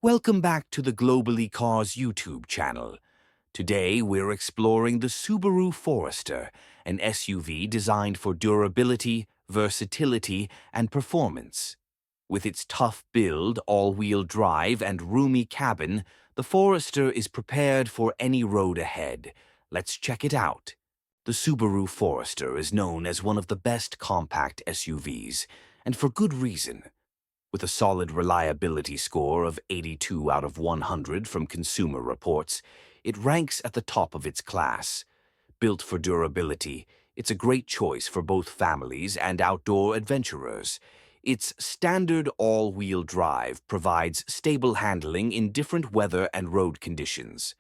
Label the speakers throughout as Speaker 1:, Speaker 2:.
Speaker 1: Welcome back to the Globally Cars YouTube channel. Today we're exploring the Subaru Forester, an SUV designed for durability, versatility, and performance. With its tough build, all-wheel drive, and roomy cabin, the Forester is prepared for any road ahead. Let's check it out. The Subaru Forester is known as one of the best compact SUVs, and for good reason. With a solid reliability score of 82 out of 100 from Consumer Reports, it ranks at the top of its class. Built for durability, it's a great choice for both families and outdoor adventurers. Its standard all-wheel drive provides stable handling in different weather and road conditions.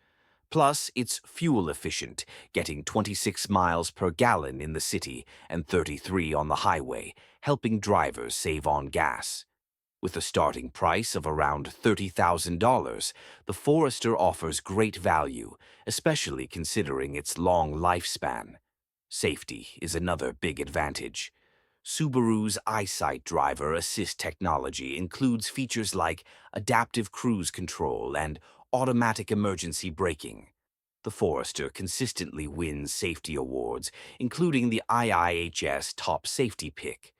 Speaker 1: Plus, it's fuel efficient, getting 26 miles per gallon in the city and 33 on the highway, helping drivers save on gas. With a starting price of around $30,000, the Forester offers great value, especially considering its long lifespan. Safety is another big advantage. Subaru's EyeSight driver assist technology includes features like adaptive cruise control and automatic emergency braking. The Forester consistently wins safety awards, including the IIHS Top Safety Pick.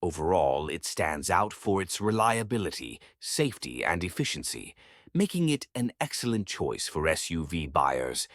Speaker 1: Overall, it stands out for its reliability, safety, and efficiency, making it an excellent choice for SUV buyers.